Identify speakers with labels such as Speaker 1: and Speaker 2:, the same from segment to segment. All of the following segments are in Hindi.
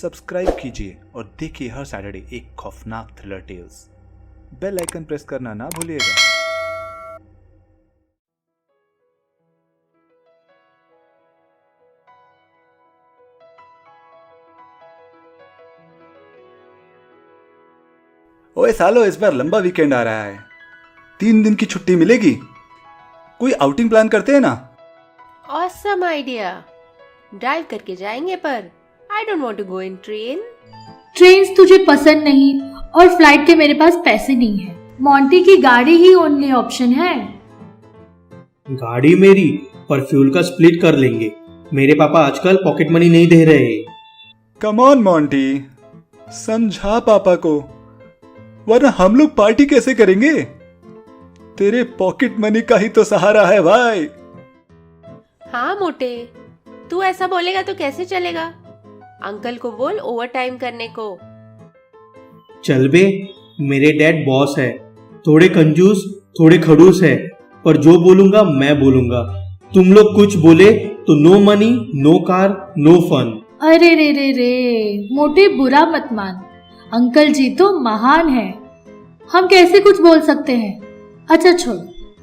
Speaker 1: सब्सक्राइब कीजिए और देखिए हर सैटरडे एक खौफनाक thriller tales. Bell icon press करना ना भूलिएगा। ओए सालो, इस बार लंबा वीकेंड आ रहा है, 3 दिन की छुट्टी मिलेगी। कोई आउटिंग प्लान करते हैं ना?
Speaker 2: Awesome idea. ड्राइव करके जाएंगे, पर I don't want to go in train.
Speaker 3: Trains तुझे पसंद नहीं और फ्लाइट के मेरे पास पैसे नहीं है। मोंटी की गाड़ी ही ओनली ऑप्शन है।
Speaker 4: गाड़ी मेरी, पर फ्यूल का स्प्लिट कर लेंगे। मेरे पापा आजकल पॉकेट मनी नहीं दे रहे।
Speaker 1: कम ऑन मोंटी, समझा पापा को, वरना हम लोग पार्टी कैसे करेंगे? तेरे पॉकेट मनी का ही तो सहारा है भाई।
Speaker 2: हाँ मोटे, तू ऐसा बोलेगा तो कैसे चलेगा? अंकल को बोल ओवर टाइम करने को।
Speaker 4: चल बे, मेरे डैड बॉस है, थोड़े कंजूस थोड़े खड़ूस है, पर जो बोलूंगा मैं बोलूंगा। तुम लोग कुछ बोले तो no money, no car, no fun.
Speaker 3: अरे रे रे रे, मोटे बुरा मत मान, अंकल जी तो महान है, हम कैसे कुछ बोल सकते हैं। अच्छा छोड़,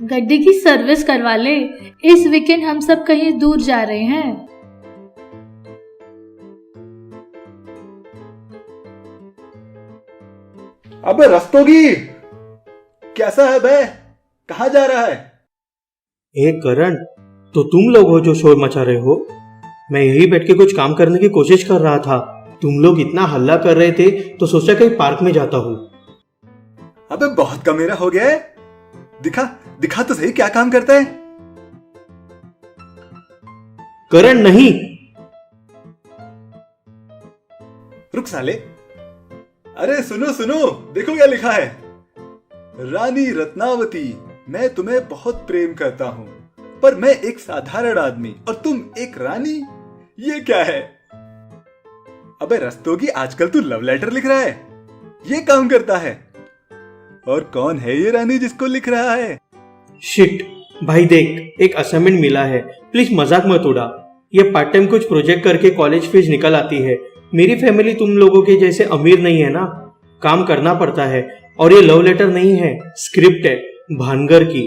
Speaker 3: गड्डी की सर्विस करवा ले, इस वीकेंड हम सब कहीं दूर जा रहे हैं।
Speaker 1: अबे रस्तोगी, कैसा है बे? कहाँ जा रहा है?
Speaker 4: ए करण, तो तुम लोग हो जो शोर मचा रहे हो? मैं यही बैठ के कुछ काम करने की कोशिश कर रहा था। तुम लोग इतना हल्ला कर रहे थे तो सोचा कहीं पार्क में जाता हूँ।
Speaker 1: अबे बहुत कमेरा हो गया है। दिखा दिखा तो सही, क्या काम करता है?
Speaker 4: करण नहीं।
Speaker 1: रुक साले। अरे सुनो सुनो, देखो क्या लिखा है। रानी रत्नावती, मैं तुम्हें बहुत प्रेम करता हूँ, पर मैं एक साधारण आदमी और तुम एक रानी, ये क्या है? अबे रस्तोगी, आजकल तू लव लेटर लिख रहा है, ये काम करता है? और कौन है ये रानी जिसको लिख रहा है?
Speaker 4: शिट भाई, देख एक असाइनमेंट मिला है, प्लीज मजाक मत उड़ा। ये पार्ट टाइम कुछ प्रोजेक्ट करके कॉलेज फीस निकल आती है। मेरी फैमिली तुम लोगों के जैसे अमीर नहीं है ना, काम करना पड़ता है। और ये लव लेटर नहीं है, स्क्रिप्ट है, भानगढ़ की।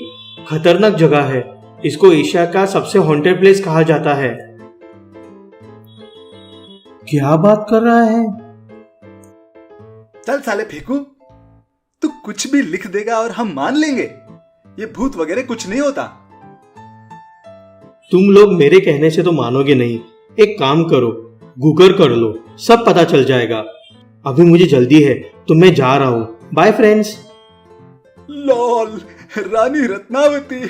Speaker 4: खतरनाक जगह है, इसको एशिया का सबसे हॉन्टेड प्लेस कहा जाता है। क्या बात कर रहा है?
Speaker 1: चल साले फेंकू, तू कुछ भी लिख देगा और हम मान लेंगे। ये भूत वगैरह कुछ नहीं होता।
Speaker 4: तुम लोग मेरे कहने से तो मानोगे नहीं। एक काम करो, गूगल कर लो, सब पता चल जाएगा। अभी मुझे जल्दी है तो मैं जा रहा हूँ। Bye friends.
Speaker 1: Lol, Rani Ratnavati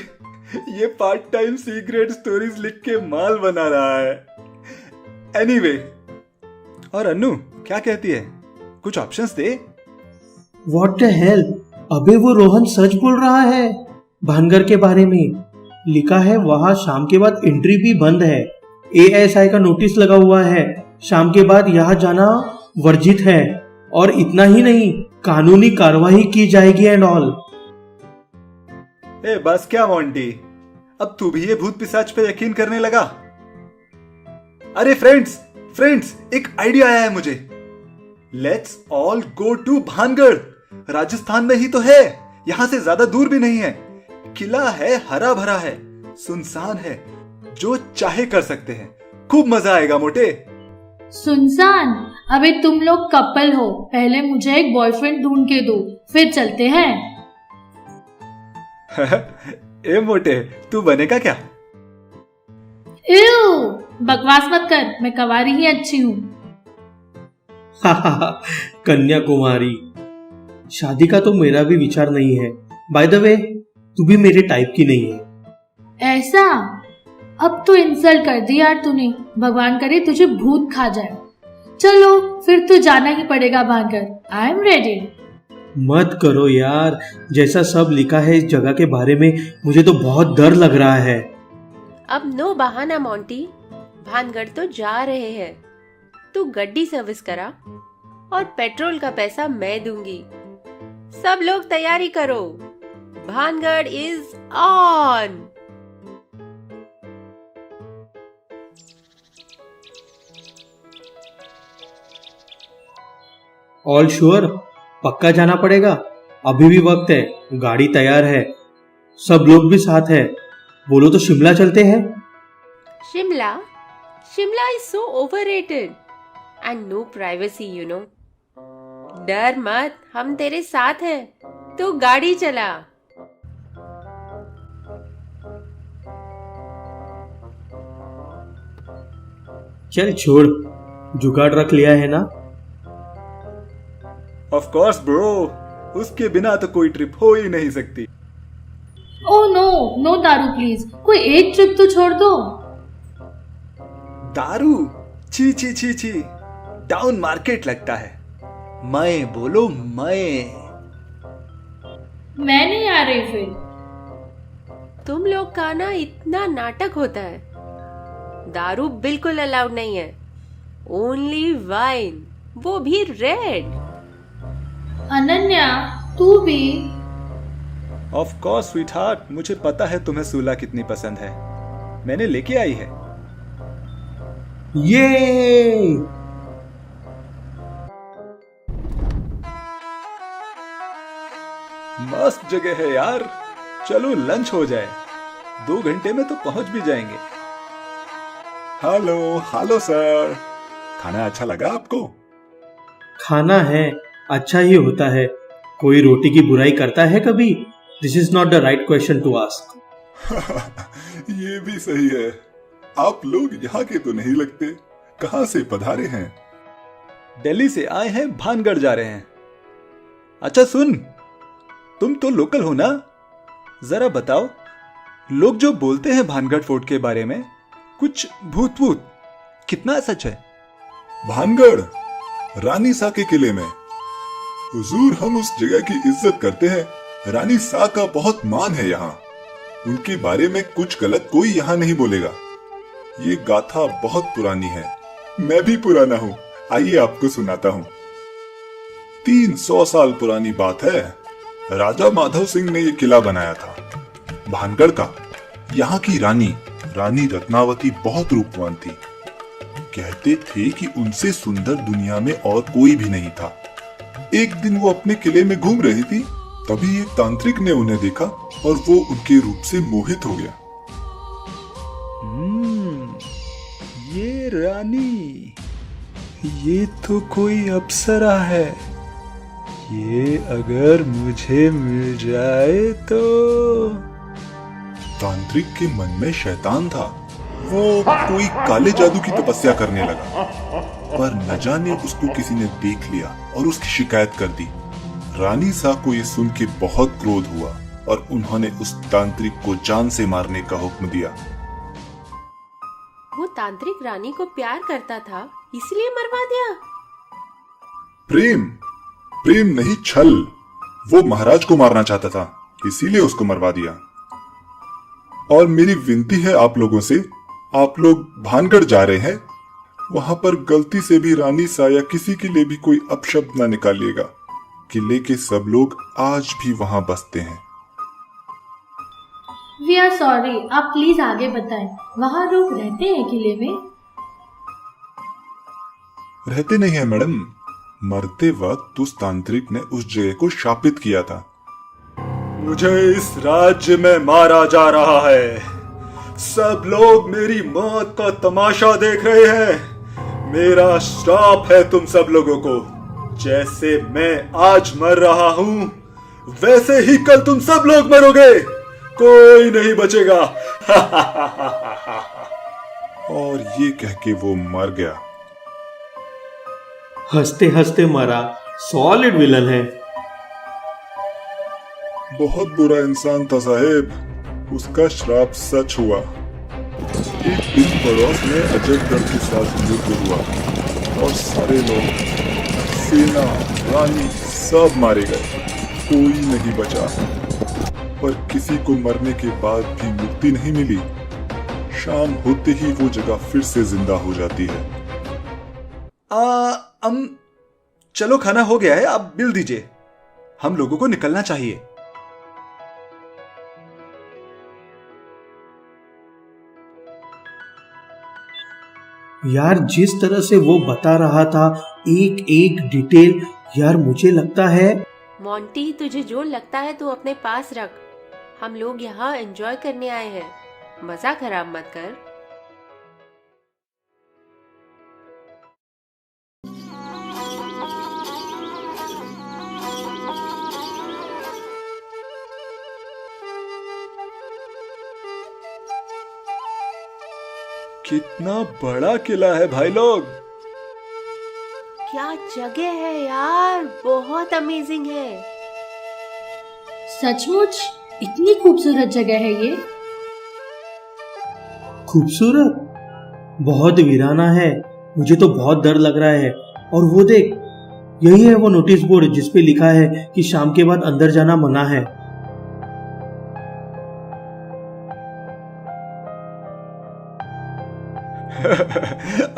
Speaker 1: ये पार्ट टाइम सीक्रेट स्टोरीज लिख के माल बना रहा है। एनीवे, और अन्नू क्या कहती है? कुछ options they.
Speaker 4: What the hell, अबे वो रोहन सच बोल रहा है। भानगढ़ के बारे में लिखा है, वहां शाम के बाद एंट्री भी बंद है। ASI का नोटिस लगा हुआ है, शाम के बाद यहाँ जाना वर्जित है। और इतना ही नहीं, कानूनी कार्रवाई की जाएगी एंड ऑल।
Speaker 1: ए बस क्या मोंटी, अब तू भी ये भूत पिशाच पे यकीन करने लगा? अरे फ्रेंड्स, एक आइडिया आया है मुझे। Let's all go to Bhangarh. Rajasthan में ही तो है, यहां से ज्यादा दूर भी नहीं है। किला है, हरा भरा है, सुनसान है, जो चाहे कर सकते हैं। खूब मजा आएगा मोटे।
Speaker 3: सुनसान? अबे तुम लोग कपल हो, पहले मुझे एक बॉयफ्रेंड ढूंढ के दो, फिर चलते हैं।
Speaker 1: ए मोटे, तू बनेगा क्या?
Speaker 3: इव, बकवास मत कर, मैं कवारी ही अच्छी हूँ।
Speaker 4: कन्याकुमारी। शादी का तो मेरा भी विचार नहीं है। बाय द वे, तू भी मेरे टाइप की नहीं है।
Speaker 3: ऐसा? अब तो इंसल्ट कर दी यार तूने, भगवान करे तुझे भूत खा जाए। चलो फिर तो जाना ही पड़ेगा भानगढ़। I am ready.
Speaker 4: मत करो यार, जैसा सब लिखा है इस जगह के बारे में, मुझे तो बहुत डर लग रहा है।
Speaker 2: अब नो बहाना मोंटी, भानगढ़ तो जा रहे हैं। तू गड्डी सर्विस करा और पेट्रोल का पैसा मैं दूंगी। सब लोग तैयारी करो, Bhangarh is on.
Speaker 4: All sure? पक्का जाना पड़ेगा? अभी भी वक्त है, गाड़ी तैयार है, सब लोग भी साथ है। बोलो तो शिमला चलते हैं।
Speaker 2: Shimla? Shimla is so overrated and no privacy, you know. डर मत, हम तेरे साथ हैं। तू गाड़ी चला।
Speaker 4: चल छोड़, जुगाड़ रख लिया है ना?
Speaker 1: ऑफ कोर्स ब्रो, उसके बिना तो कोई ट्रिप हो ही नहीं सकती।
Speaker 3: ओह नो, नो दारू प्लीज, कोई एक ट्रिप तो छोड़ दो।
Speaker 1: दारू? छी छी छी छी, डाउन मार्केट लगता है। मैं बोलो,
Speaker 3: मैं नहीं आ रही फिर।
Speaker 2: तुम लोग का ना इतना नाटक होता है। दारू बिल्कुल अलाउड नहीं है, ओनली वाइन, वो भी रेड।
Speaker 3: अनन्या, तू भी।
Speaker 1: ऑफ कोर्स स्वीटहार्ट, मुझे पता है तुम्हें सूला कितनी पसंद है, मैंने लेके आई है।
Speaker 4: ये
Speaker 1: मस्त जगह है यार, चलो लंच हो जाए, 2 घंटे में तो पहुंच भी जाएंगे।
Speaker 5: हेलो सर, खाना अच्छा लगा आपको?
Speaker 4: खाना है, अच्छा ही होता है। कोई रोटी की बुराई करता है कभी? This is not the right question to ask.
Speaker 5: ये भी सही है। आप लोग यहाँ के तो नहीं लगते, कहाँ से पधारे हैं?
Speaker 1: दिल्ली से आए हैं, भानगढ़ जा रहे हैं। अच्छा सुन, तुम तो लोकल हो ना, जरा बताओ, लोग जो बोलते हैं भानगढ़ फोर्ट के बारे में, कुछ भूत भूत, कितना सच है?
Speaker 5: भानगढ़ रानी सा के किले में। हुजूर, हम उस जगह की इज्जत करते हैं। रानी सा का बहुत मान है यहाँ। उनके बारे में कुछ गलत कोई यहाँ नहीं बोलेगा। ये गाथा बहुत पुरानी है, मैं भी पुराना हूँ। आइए आपको सुनाता हूँ। 300 साल पुरानी बात है। राजा माधव सिंह ने ये किला बनाया था, भानगढ़ का। यहाँ की रानी रत्नावती बहुत रूपवान थी। कहते थे कि उनसे सुंदर दुनिया में और कोई भी नहीं था। एक दिन वो अपने किले में घूम रही थी, तभी एक तांत्रिक ने उन्हें देखा और वो उनके रूप से मोहित हो गया।
Speaker 1: ये रानी, ये तो कोई अप्सरा है। ये अगर मुझे मिल जाए तो।
Speaker 5: तांत्रिक के मन में शैतान था। वो कोई काले जादू की तपस्या करने लगा, पर न जाने उसको किसी ने देख लिया और उसकी शिकायत कर दी। रानी सा को ये सुन के बहुत क्रोध हुआ और उन्होंने उस तांत्रिक को जान से मारने का हुक्म दिया।
Speaker 2: वो तांत्रिक रानी को प्यार करता था, इसलिए मरवा दिया।
Speaker 5: प्रेम नहीं, छल। वो महाराज को मारना चाहता था, इसीलिए उसको मरवा दिया। और मेरी विनती है आप लोगों से, आप लोग भानगढ़ जा रहे हैं, वहां पर गलती से भी रानी सा या किसी के लिए भी कोई अपशब्द ना निकालिएगा। किले के सब लोग आज भी वहां बसते हैं।
Speaker 3: वी आर सॉरी, आप प्लीज आगे बताएं। वहाँ लोग रहते हैं किले में?
Speaker 5: रहते नहीं है मैडम, मरते वक्त उस तांत्रिक ने उस जगह को शापित किया था।
Speaker 1: मुझे इस राज्य में मारा जा रहा है, सब लोग मेरी मौत का तमाशा देख रहे हैं। मेरा श्राप है तुम सब लोगों को, जैसे मैं आज मर रहा हूं, वैसे ही कल तुम सब लोग मरोगे, कोई नहीं बचेगा।
Speaker 5: और ये कह के वो मर गया।
Speaker 4: हंसते हंसते मरा, सॉलिड विलन है।
Speaker 5: बहुत बुरा इंसान था साहेब, उसका श्राप सच हुआ। एक दिन पड़ोस में अजयगढ़ के साथ युद्ध हुआ और सारे लोग, सेना, रानी सब मारे गए, कोई नहीं बचा। पर किसी को मरने के बाद भी मुक्ति नहीं मिली। शाम होते ही वो जगह फिर से जिंदा हो जाती है।
Speaker 1: चलो खाना हो गया है, आप बिल दीजिए, हम लोगों को निकलना चाहिए।
Speaker 4: यार जिस तरह से वो बता रहा था, एक एक डिटेल यार मुझे लगता है
Speaker 2: मोंटी, तुझे जो लगता है तू अपने पास रख। हम लोग यहाँ एंजॉय करने आए हैं, मजा खराब मत कर।
Speaker 1: कितना बड़ा किला है भाई लोग।
Speaker 2: क्या जगह है यार, बहुत अमेजिंग है।
Speaker 3: सचमुच इतनी खूबसूरत जगह है ये।
Speaker 4: खूबसूरत, बहुत वीराना है। मुझे तो बहुत डर लग रहा है। और वो देख, यही है वो नोटिस बोर्ड जिस पे लिखा है कि शाम के बाद अंदर जाना मना है।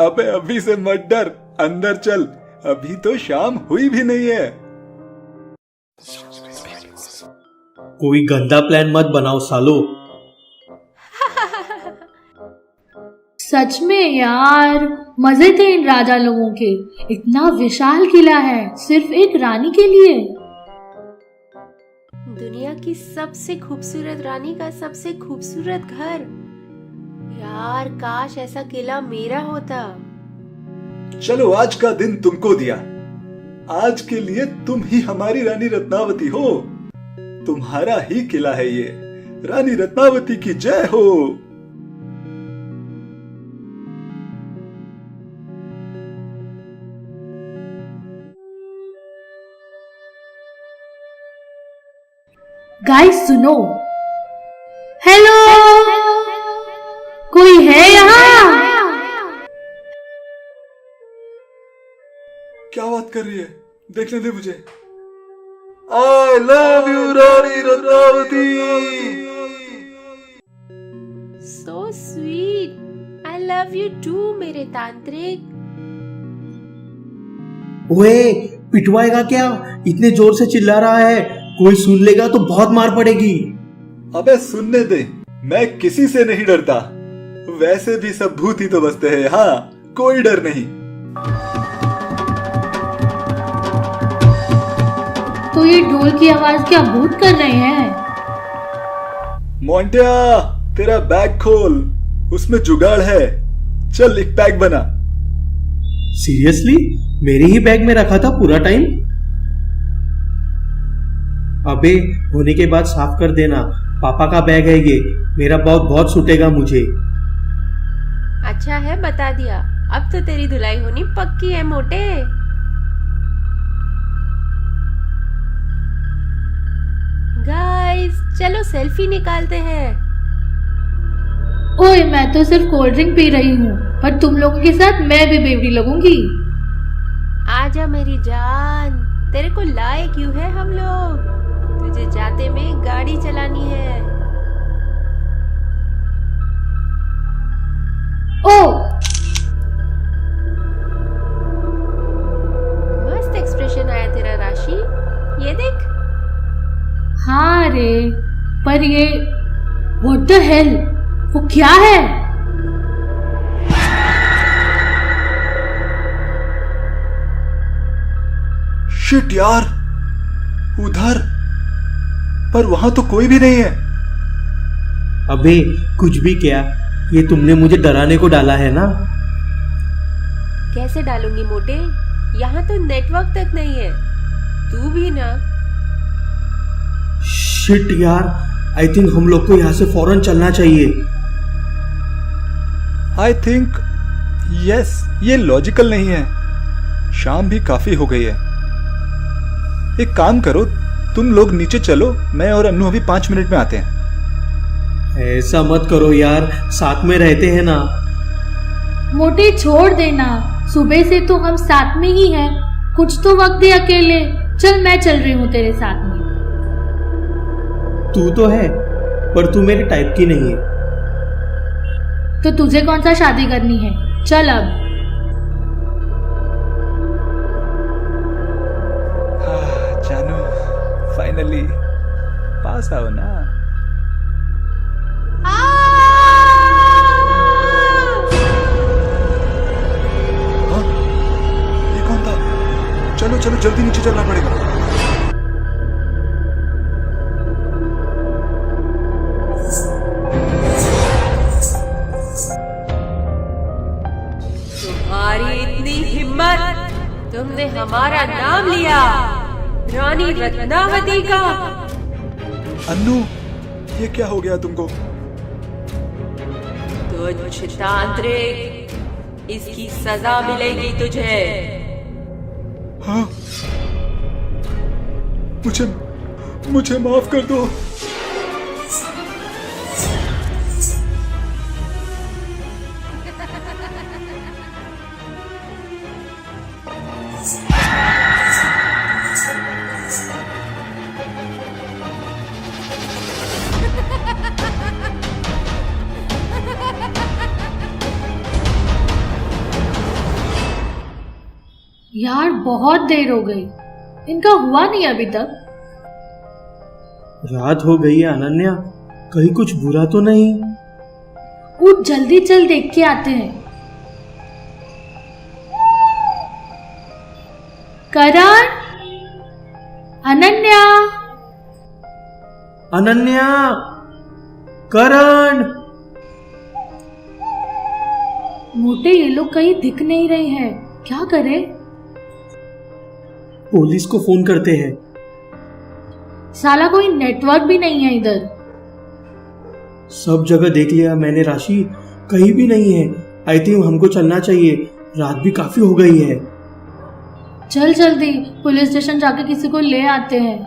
Speaker 1: अबे अभी से मत डर, अंदर चल, अभी तो शाम हुई भी नहीं है।
Speaker 4: कोई गंदा प्लान मत बनाओ सालो।
Speaker 3: सच में यार, मजे थे इन राजा लोगों के। इतना विशाल किला है सिर्फ एक रानी के लिए।
Speaker 2: दुनिया की सबसे खूबसूरत रानी का सबसे खूबसूरत घर। यार काश ऐसा किला मेरा होता।
Speaker 1: चलो, आज का दिन तुमको दिया। आज के लिए तुम ही हमारी रानी रत्नावती हो। तुम्हारा ही किला है ये। रानी रत्नावती की जय हो।
Speaker 3: गाइस सुनो, हेलो, कोई है यहाँ?
Speaker 1: क्या बात कर रही है? देखने दे मुझे। I love you Rani Ratnavati.
Speaker 2: So sweet, I love you too मेरे तांत्रिक।
Speaker 4: ओए, पिटवाएगा क्या? इतने जोर से चिल्ला रहा है, कोई सुन लेगा तो बहुत मार पड़ेगी।
Speaker 1: अबे सुनने दे, मैं किसी से नहीं डरता। वैसे भी सब भूत ही तो बसते हैं, हाँ, कोई डर नहीं।
Speaker 3: तो ये ढोल की आवाज क्या भूत कर रहे हैं?
Speaker 1: मोंटिया, तेरा बैग खोल, उसमें जुगाड़ है। चल एक पैक बना।
Speaker 4: सीरियसली? मेरे ही बैग में रखा था पूरा टाइम? अबे होने के बाद साफ कर देना। पापा का बैग है ये, मेरा बहुत बहुत छूटेगा मुझे।
Speaker 2: अच्छा है बता दिया, अब तो तेरी धुलाई होनी पक्की है मोटे। गाइस चलो सेल्फी निकालते हैं।
Speaker 3: ओए, मैं तो सिर्फ कोल्ड ड्रिंक पी रही हूँ, पर तुम लोगों के साथ मैं भी बेवड़ी लगूंगी।
Speaker 2: आजा मेरी जान, तेरे को लाए क्यों है हम लोग? तुझे जाते में गाड़ी चलानी है।
Speaker 3: ओ,
Speaker 2: मस्त एक्सप्रेशन आया तेरा राशि, ये देख।
Speaker 3: हाँ रे, पर ये व्हाट द हेल, वो क्या है?
Speaker 1: शिट यार, उधर, पर वहां तो कोई भी नहीं है।
Speaker 4: अबे कुछ भी क्या, ये तुमने मुझे डराने को डाला है ना?
Speaker 2: कैसे डालूंगी मोटे, यहाँ तो नेटवर्क तक नहीं है। तू भी ना।
Speaker 4: शिट यार, आई थिंक हम लोग को यहाँ से फौरन चलना चाहिए।
Speaker 1: आई थिंक यस, ये लॉजिकल नहीं है। शाम भी काफी हो गई है। एक काम करो, तुम लोग नीचे चलो, मैं और अन्नू अभी 5 मिनट में आते हैं।
Speaker 4: ऐसा मत करो यार, साथ में रहते हैं ना।
Speaker 3: मोटे छोड़ देना, सुबह से तो हम साथ में ही हैं। कुछ तो वक्त दे अकेले। चल मैं चल रही हूँ तेरे साथ में।
Speaker 4: तू तो है, पर तू मेरे टाइप की नहीं है।
Speaker 3: तो तुझे कौन सा शादी करनी है? चल अब।
Speaker 1: जानू, फाइनली पास आओ ना। हाँ? ये कौन था? चलो चलो जल्दी नीचे चलना पड़ेगा।
Speaker 2: तुम्हारी इतनी हिम्मत, तुमने हमारा नाम लिया, रानी रत्नावती का।
Speaker 1: अन्नू, ये क्या हो गया तुमको?
Speaker 2: तुझ तांत्रिक, इसकी सजा मिलेगी तुझे।
Speaker 1: हाँ, मुझे माफ कर दो।
Speaker 3: यार बहुत देर हो गई, इनका हुआ नहीं अभी तक।
Speaker 4: रात हो गई है अनन्या, कहीं कुछ बुरा तो नहीं?
Speaker 3: उठ जल्दी चल, देख के आते हैं। करण, अनन्या,
Speaker 4: अनन्या, करण।
Speaker 3: मोटे ये लोग कहीं दिख नहीं रहे हैं, क्या करें?
Speaker 4: पुलिस को फोन करते हैं।
Speaker 3: साला कोई नेटवर्क भी नहीं है इधर।
Speaker 4: सब जगह देख लिया मैंने राशि, कहीं भी नहीं है। आई थिंक हमको चलना चाहिए, रात भी काफी हो गई है।
Speaker 3: चल जल्दी, पुलिस स्टेशन जाके किसी को ले आते हैं।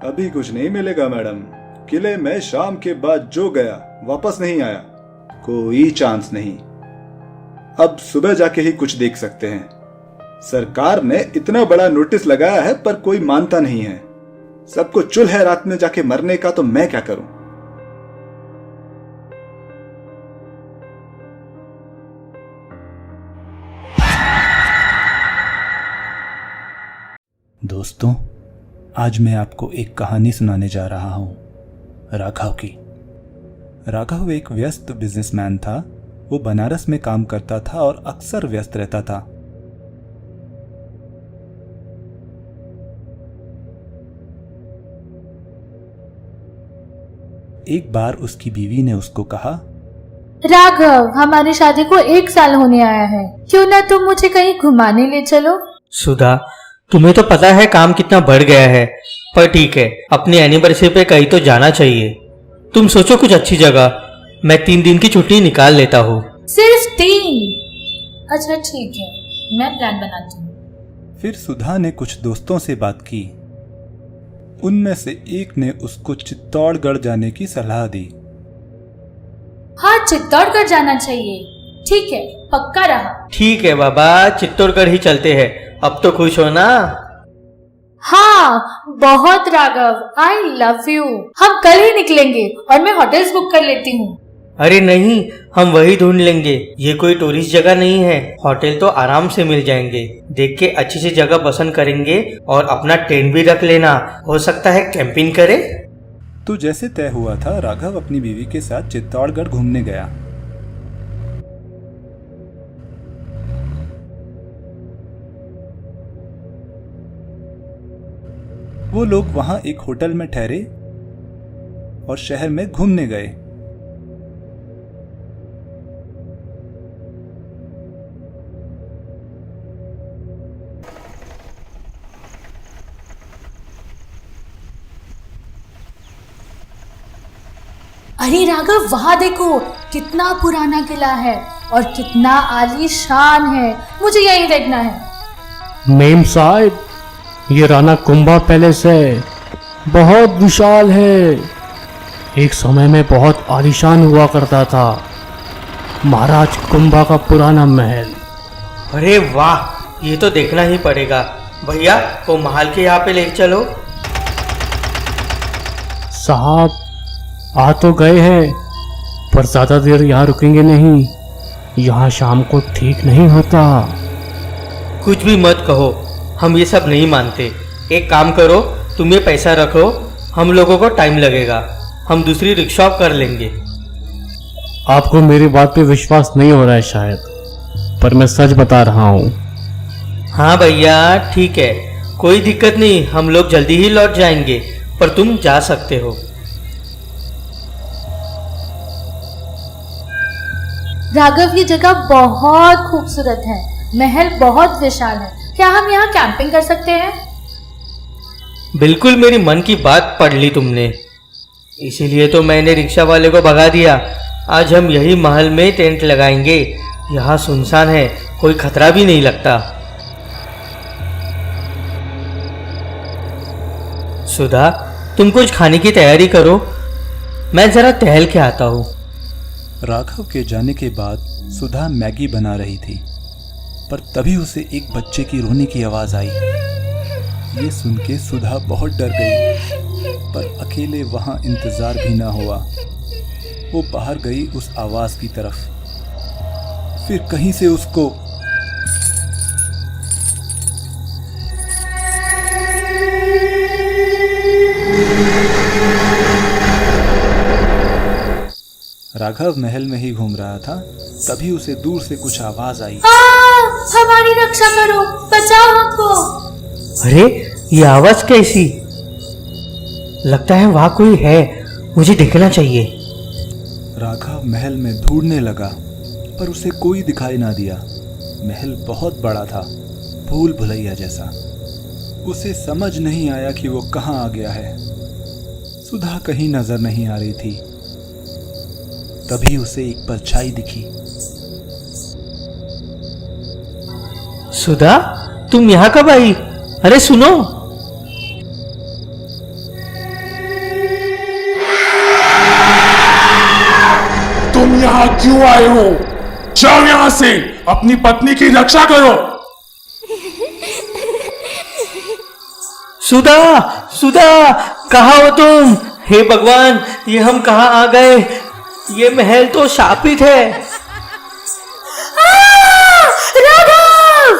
Speaker 1: अभी कुछ नहीं मिलेगा मैडम। किले में शाम के बाद जो गया वापस नहीं आया, कोई चांस नहीं। अब सुबह जाके ही कुछ देख सकते हैं। सरकार ने इतना बड़ा नोटिस लगाया है पर कोई मानता नहीं है। सबको चुल है रात में जाके मरने का, तो मैं क्या करूं? दोस्तों, आज मैं आपको एक कहानी सुनाने जा रहा हूं, राघव की। राघव एक व्यस्त बिजनेसमैन था। वो बनारस में काम करता था और अक्सर व्यस्त रहता था। एक बार उसकी बीवी ने उसको कहा,
Speaker 3: राघव, हमारी शादी को 1 साल होने आया है, क्यों ना तुम मुझे कहीं घुमाने ले चलो।
Speaker 4: सुधा, तुम्हें तो पता है काम कितना बढ़ गया है, पर ठीक है, अपनी एनिवर्सरी पे कहीं तो जाना चाहिए। तुम सोचो कुछ अच्छी जगह, मैं 3 दिन की छुट्टी निकाल लेता हूँ।
Speaker 3: सिर्फ 3? अच्छा ठीक है, मैं प्लान बनाती हूँ।
Speaker 1: फिर सुधा ने कुछ दोस्तों से बात की। उनमें से एक ने उसको चित्तौड़गढ़ जाने की सलाह दी।
Speaker 3: हाँ, चित्तौड़गढ़ जाना चाहिए। ठीक है, पक्का रहा।
Speaker 4: ठीक है बाबा, चित्तौड़गढ़ ही चलते हैं। अब तो खुश हो ना?
Speaker 3: हाँ बहुत राघव, आई लव यू। हम कल ही निकलेंगे और मैं होटल्स बुक कर लेती हूँ।
Speaker 4: अरे नहीं, हम वही ढूंढ लेंगे। ये कोई टूरिस्ट जगह नहीं है, होटल तो आराम से मिल जाएंगे। देख के अच्छी सी जगह पसंद करेंगे और अपना टेंट भी रख लेना, हो सकता है कैंपिंग करे।
Speaker 1: तो जैसे तय हुआ था, राघव अपनी बीवी के साथ चित्तौड़गढ़ घूमने गया। वो लोग वहां एक होटल में ठहरे और शहर में घूमने गए।
Speaker 3: अरे राघव, वहाँ देखो, कितना पुराना किला है और कितना आलीशान है। मुझे यही देखना है।
Speaker 6: मेम साहब, ये राणा कुंभा पैलेस है, बहुत विशाल है। एक समय में बहुत आलीशान हुआ करता था, महाराज कुंभा का पुराना महल।
Speaker 4: अरे वाह, ये तो देखना ही पड़ेगा। भैया, वो महल के यहाँ पे ले चलो।
Speaker 6: साहब, आ तो गए हैं, पर ज्यादा देर यहाँ रुकेंगे नहीं। यहाँ शाम को ठीक नहीं होता।
Speaker 4: कुछ भी मत कहो, हम ये सब नहीं मानते। एक काम करो, तुम ये पैसा रखो, हम लोगों को टाइम लगेगा, हम दूसरी रिक्शा कर लेंगे।
Speaker 6: आपको मेरी बात पे विश्वास नहीं हो रहा है शायद, पर मैं सच बता रहा हूँ।
Speaker 4: हाँ भैया ठीक है, कोई दिक्कत नहीं, हम लोग जल्दी ही लौट जाएंगे, पर तुम जा सकते हो।
Speaker 3: राघव, ये जगह बहुत खूबसूरत है, महल बहुत विशाल है। क्या हम यहाँ कैंपिंग कर सकते हैं?
Speaker 4: बिल्कुल मेरी मन की बात पढ़ ली तुमने, इसीलिए तो मैंने रिक्शा वाले को भगा दिया। आज हम यही महल में टेंट लगाएंगे, यहाँ सुनसान है, कोई खतरा भी नहीं लगता। सुधा, तुम कुछ खाने की तैयारी करो, मैं जरा टहल के आता हूँ।
Speaker 1: राघव के जाने के बाद सुधा मैगी बना रही थी, पर तभी उसे एक बच्चे की रोने की आवाज आई। ये सुन के सुधा बहुत डर गई, पर अकेले वहां इंतजार भी ना हुआ। वो बाहर गई उस आवाज की तरफ, फिर कहीं से उसको राघव महल में ही घूम रहा था, तभी उसे दूर से कुछ आवाज आई।
Speaker 3: हमारी रक्षा करो, बचाओ हमको।
Speaker 4: अरे ये आवाज कैसी? लगता है वहां कोई है, मुझे देखना चाहिए।
Speaker 1: राघव महल में ढूंढने लगा, पर उसे कोई दिखाई ना दिया। महल बहुत बड़ा था, भूल भुलैया जैसा। उसे समझ नहीं आया कि वो कहाँ आ गया है। सुधा कहीं नजर नहीं आ रही थी। तभी उसे एक परछाई दिखी।
Speaker 4: सुधा, तुम यहाँ कब आई? अरे सुनो,
Speaker 7: तुम यहाँ क्यों आए हो? जाओ यहाँ से, अपनी पत्नी की रक्षा करो।
Speaker 4: सुधा, सुधा, कहाँ हो तुम? हे भगवान, ये हम कहाँ आ गए? ये महल तो शापित है।
Speaker 3: राघव!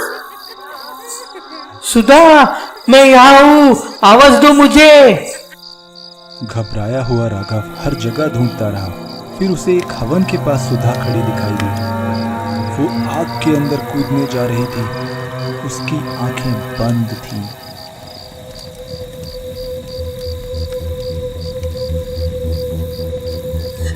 Speaker 4: सुधा, मैं यहाँ हूँ, आवाज दो मुझे।
Speaker 1: घबराया हुआ राघव हर जगह ढूंढता रहा। फिर उसे एक हवन के पास सुधा खड़ी दिखाई दी। वो आग के अंदर कूदने जा रही थी। उसकी आंखें बंद थीं।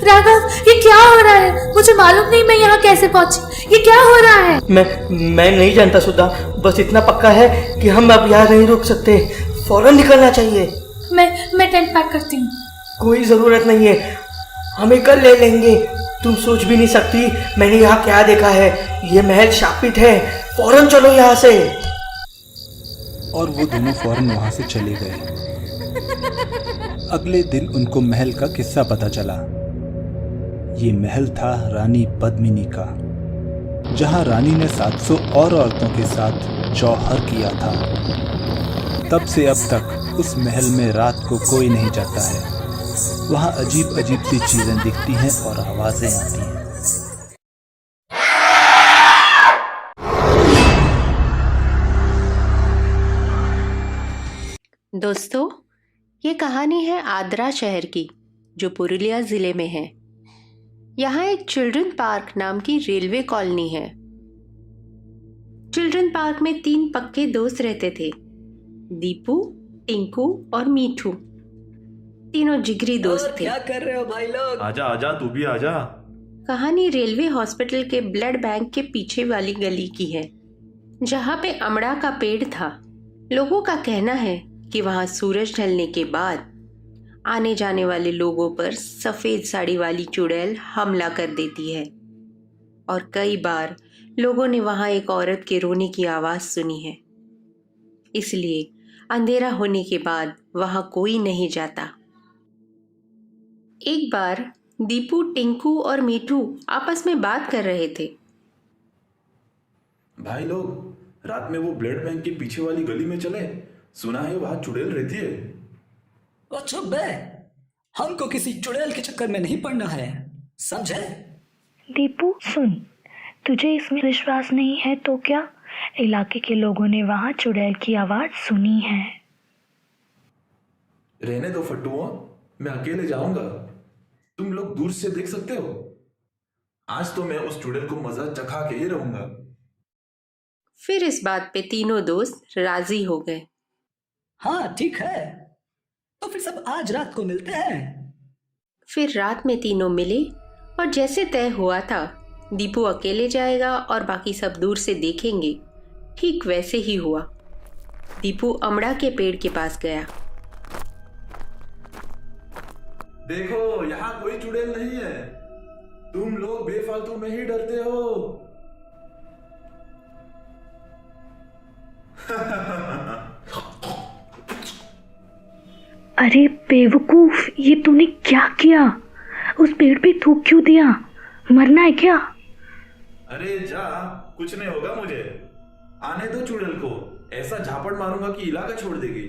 Speaker 3: राघव, ये क्या हो रहा है? मुझे मालूम नहीं मैं यहाँ कैसे पहुंची। ये क्या हो रहा है?
Speaker 4: मैं नहीं जानता सुधा, बस इतना पक्का है कि हम अब यहाँ नहीं रुक सकते, फौरन निकलना चाहिए।
Speaker 3: मैं टेंट पैक करती हूँ।
Speaker 4: कोई जरूरत नहीं है, हमें कल ले लेंगे। तुम सोच भी नहीं सकती मैंने यहाँ क्या देखा है। ये महल शापित है, फौरन चलो यहाँ से।
Speaker 1: और वो दोनों फौरन वहां से चले गए। अगले दिन उनको महल का किस्सा पता चला। ये महल था रानी पद्मिनी का, जहां रानी ने 700 और औरतों के साथ जौहर किया था। तब से अब तक उस महल में रात को कोई नहीं जाता है। वहां अजीब अजीब सी चीजें दिखती हैं और आवाजें आती हैं।
Speaker 2: दोस्तों, ये कहानी है आद्रा शहर की, जो पुरुलिया जिले में है। यहाँ एक चिल्ड्रन पार्क नाम की रेलवे कॉलोनी है। चिल्ड्रन पार्क में 3 पक्के दोस्त रहते थे, दीपू, टिंकू और मीठू। तीनों जिगरी दोस्त थे।
Speaker 8: क्या कर रहे हो भाई लोग?
Speaker 9: आजा आजा, तू भी आजा।
Speaker 2: कहानी रेलवे हॉस्पिटल के ब्लड बैंक के पीछे वाली गली की है, जहाँ पे अमड़ा का पेड़ था। लोगों का कहना है कि वहाँ सूरज ढलने के बाद आने जाने वाले लोगों पर सफ़ेद साड़ी वाली चुड़ैल हमला कर देती है, और कई बार लोगों ने वहाँ एक औरत के रोने की आवाज़ सुनी है। इसलिए अंधेरा होने के बाद वहाँ कोई नहीं जाता। एक बार दीपू, टिंकू और मीठू आपस में बात कर रहे थे।
Speaker 9: भाई लोग, रात में वो ब्लड बैंक के पीछे वाली गली में चले, सुना है वहां चुड़ैल रहती है।
Speaker 8: ओ चुप बे, हमको किसी चुड़ैल के चक्कर में नहीं पड़ना है, समझे?
Speaker 10: दीपू सुन, तुझे इसमें विश्वास नहीं है तो क्या, इलाके के लोगों ने वहाँ चुड़ैल की आवाज सुनी है।
Speaker 9: रहने दो फट्टुओं, मैं अकेले जाऊंगा, तुम लोग दूर से देख सकते हो। आज तो मैं उस चुड़ैल को मजा चखा के ही रहूंगा।
Speaker 2: फिर इस बात पे तीनों दोस्त राजी हो गए।
Speaker 8: हाँ ठीक है, तो फिर सब आज रात को मिलते हैं।
Speaker 2: फिर रात में तीनों मिले और जैसे तय हुआ था दीपू अकेले जाएगा और बाकी सब दूर से देखेंगे, ठीक वैसे ही हुआ। दीपू अमड़ा के पेड़ के पास गया।
Speaker 9: देखो यहाँ कोई चुड़ैल नहीं है, तुम लोग बेफालतू में ही डरते हो।
Speaker 10: अरे बेवकूफ, ये तूने क्या किया? उस पेड़ पे थूक क्यों दिया? मरना है क्या?
Speaker 9: अरे जा, कुछ नहीं होगा मुझे। आने दो चुड़ैल को, ऐसा झापड़ मारूंगा कि इलाका छोड़ देगी।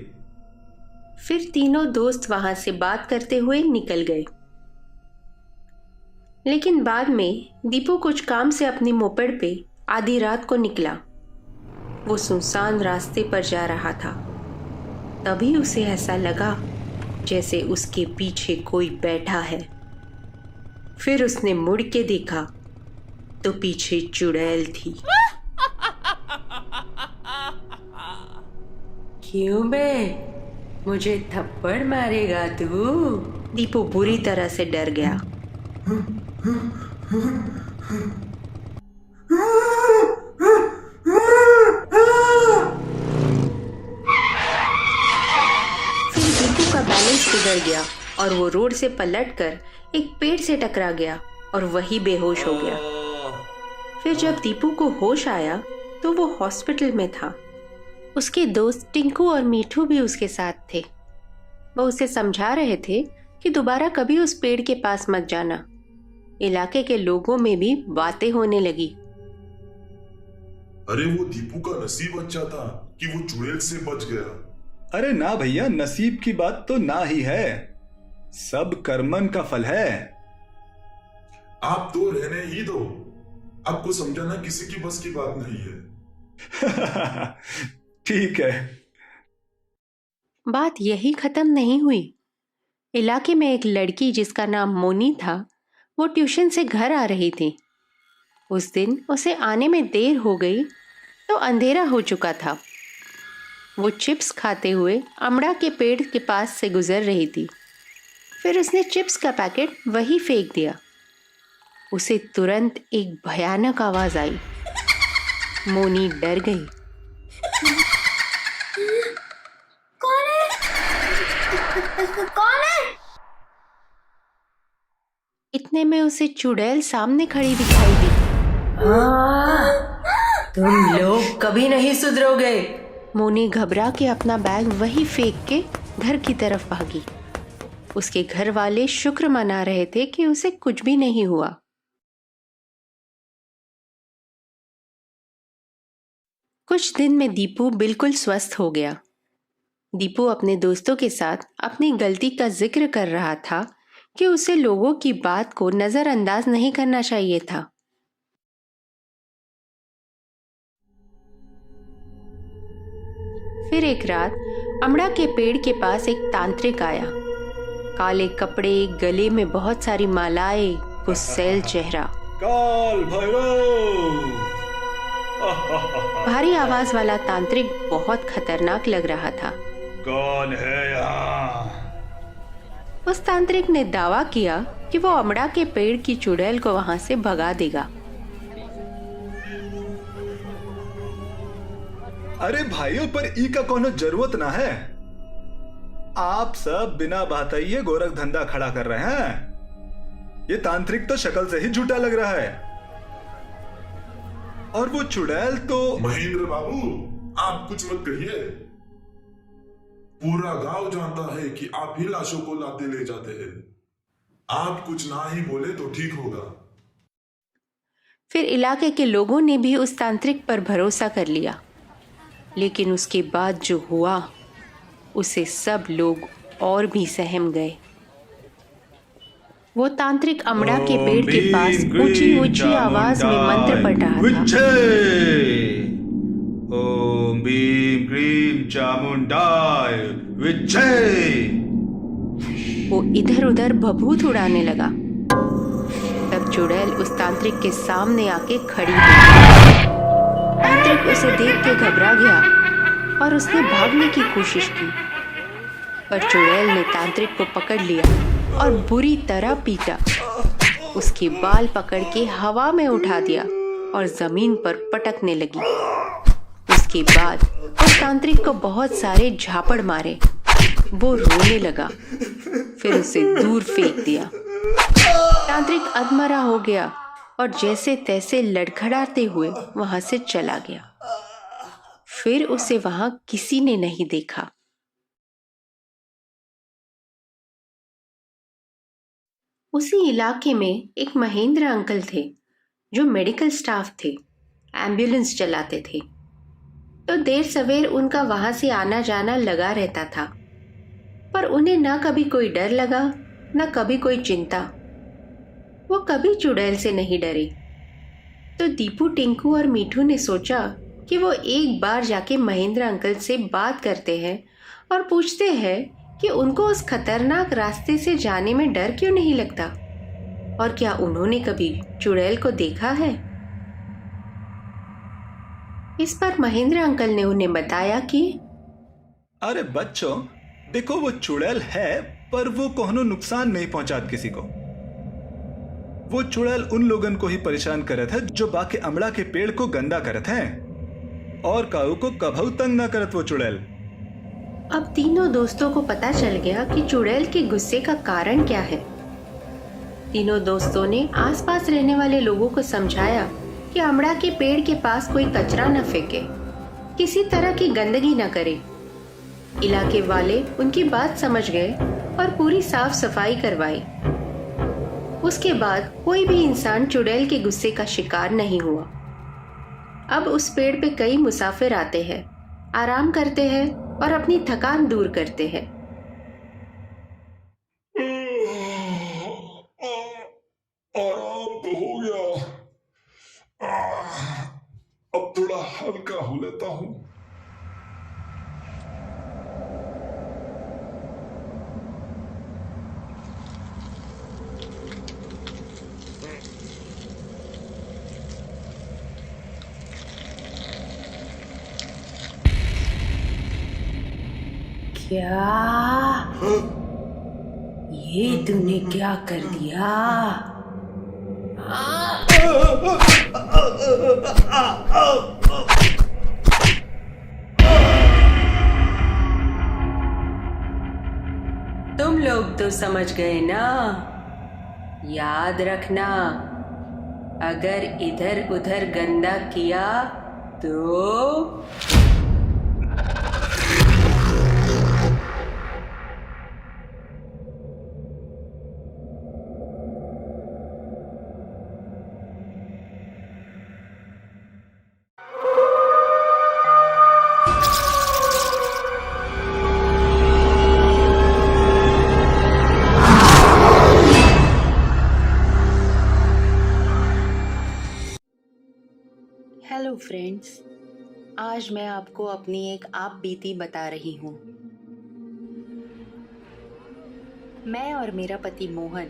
Speaker 2: फिर तीनों दोस्त वहां से बात करते हुए निकल गए। लेकिन बाद में दीपू कुछ काम से अपनी मोपेड पे आधी रात को निकला। वो सुनसान रास्ते पर जा रहा था। तभी उसे ऐसा लगा जैसे उसके पीछे कोई बैठा है। फिर उसने मुड़ के देखा तो पीछे चुड़ैल थी। क्यों बे, मुझे थप्पड़ मारेगा तू? दीपू बुरी तरह से डर गया। फिर दीपू का बैलेंस बिगड़ गया और वो रोड से पलटकर एक पेड़ से टकरा गया और वही बेहोश हो गया। फिर जब दीपू को होश आया तो वो हॉस्पिटल में था। उसके दोस्त टिंकू और मीठू भी उसके साथ थे। वो उसे समझा रहे थे कि दोबारा कभी उस पेड़ के पास मत जाना। इलाके के लोगों में भी बातें होने लगी।
Speaker 5: अरे वो दीपू का नसीब अच्छा था कि वो चुड़ैल से बच गया।
Speaker 1: अरे ना भैया, नसीब की बात तो ना ही है, सब कर्मन का फल है।
Speaker 5: आप तो रहने ही दो, आपको समझाना किसी की बस की बात नहीं है।
Speaker 1: ठीक है।
Speaker 2: बात यही खत्म नहीं हुई। इलाके में एक लड़की जिसका नाम मोनी था, वो ट्यूशन से घर आ रही थी। उस दिन उसे आने में देर हो गई तो अंधेरा हो चुका था। वो चिप्स खाते हुए अमड़ा के पेड़ के पास से गुजर रही थी। फिर उसने चिप्स का पैकेट वहीं फेंक दिया। उसे तुरंत एक भयानक आवाज आई। मोनी डर गई।
Speaker 3: कौन है? कौन है?
Speaker 2: इतने में उसे चुड़ैल सामने खड़ी दिखाई दी। तुम लोग कभी नहीं सुधरोगे। मोनी घबरा के अपना बैग वहीं फेंक के घर की तरफ भागी। उसके घर वाले शुक्र मना रहे थे कि उसे कुछ भी नहीं हुआ। कुछ दिन में दीपू बिल्कुल स्वस्थ हो गया। दीपू अपने दोस्तों के साथ अपनी गलती का जिक्र कर रहा था कि उसे लोगों की बात को नजरअंदाज नहीं करना चाहिए था। फिर एक रात अमड़ा के पेड़ के पास एक तांत्रिक आया। काले कपड़े, गले में बहुत सारी मालाएं, गुस्सैल चेहरा।
Speaker 1: काल भैरव।
Speaker 2: भारी आवाज वाला तांत्रिक बहुत खतरनाक लग रहा था।
Speaker 1: कौन है यहाँ?
Speaker 2: उस तांत्रिक ने दावा किया कि वो अमड़ा के पेड़ की चुड़ैल को वहां से भगा देगा।
Speaker 1: अरे भाइयों, पर ई का कोनो जरूरत ना है। आप सब बिना बताइए गोरख धंधा खड़ा कर रहे हैं। ये तांत्रिक तो शक्ल से ही झूठा लग रहा है। और वो चुड़ैल तो।
Speaker 5: महेंद्र बाबू, आप कुछ मत कहिए। पूरा गांव जानता है कि आप ही लाशों को लाते ले जाते हैं। आप कुछ ना ही बोले तो ठीक होगा।
Speaker 2: फिर इलाके के लोगों ने भी उस तांत्रिक पर भरोसा कर लिया। लेकिन उसके बाद जो हुआ उसे सब लोग और भी सहम गए। वो तांत्रिक अमड़ा के पेड़ के पास ऊंची ऊंची आवाज में मंत्र पढ़ रहा था।
Speaker 1: ओम भीम क्रीम चामुंडाय विजय।
Speaker 2: वो इधर उधर भभूत उड़ाने लगा। तब चुड़ैल उस तांत्रिक के सामने आके खड़ी हुई। तांत्रिक उसे देख के घबरा गया और उसने भागने की कोशिश की, पर चुड़ैल ने तांत्रिक को पकड़ लिया और बुरी तरह पीटा। उसके बाल पकड़ के हवा में उठा दिया और जमीन पर पटकने लगी। उसके बाद उस तांत्रिक को बहुत सारे झापड़ मारे। वो रोने लगा, फिर उसे दूर फेंक दिया। तांत्रिक अधमरा हो गया और जैसे तैसे लड़खड़ाते हुए वहां से चला गया। फिर उसे वहां किसी ने नहीं देखा। उसी इलाके में एक महेंद्र अंकल थे जो मेडिकल स्टाफ थे, एम्बुलेंस चलाते थे। तो देर सवेर उनका वहां से आना जाना लगा रहता था, पर उन्हें ना कभी कोई डर लगा ना कभी कोई चिंता। वो कभी चुड़ैल से नहीं डरे। तो दीपू, टिंकू और मीठू ने सोचा कि वो एक बार जाके महेंद्र अंकल से बात करते हैं और पूछते हैं कि उनको उस खतरनाक रास्ते से जाने में डर क्यों नहीं लगता और क्या उन्होंने कभी चुड़ैल को देखा है। इस पर महेंद्र अंकल ने उन्हें बताया कि
Speaker 1: अरे बच्चों, देखो वो चुड़ैल है पर वो कोनो नुकसान नहीं पहुंचात किसी को। वो चुड़ैल उन लोगन को ही परेशान करत है जो बाके अमड़ा के पेड़ को गंदा करत हैं, और काऊ को कभू तंग ना करत वो चुड़ैल।
Speaker 2: अब तीनों दोस्तों को पता चल गया कि चुड़ैल के गुस्से का कारण क्या है। तीनों दोस्तों ने आसपास रहने वाले लोगों को समझाया कि अमड़ा के पेड़ के पास कोई कचरा न फेंके, किसी तरह की गंदगी न करे। इलाके वाले उनकी बात समझ गए और पूरी साफ सफाई करवाई। उसके बाद कोई भी इंसान चुड़ैल के गुस्से का शिकार नहीं हुआ। अब उस पेड़ पे कई मुसाफिर आते हैं, आराम करते हैं और अपनी थकान दूर करते हैं।
Speaker 5: आराम तो हो गया, अब थोड़ा हल्का हो लेता हूं।
Speaker 2: क्या ये तूने क्या कर दिया? तुम लोग तो समझ गए ना। याद रखना, अगर इधर उधर गंदा किया तो हेलो फ्रेंड्स, आज मैं आपको अपनी एक आप बीती बता रही हूँ। मैं और मेरा पति मोहन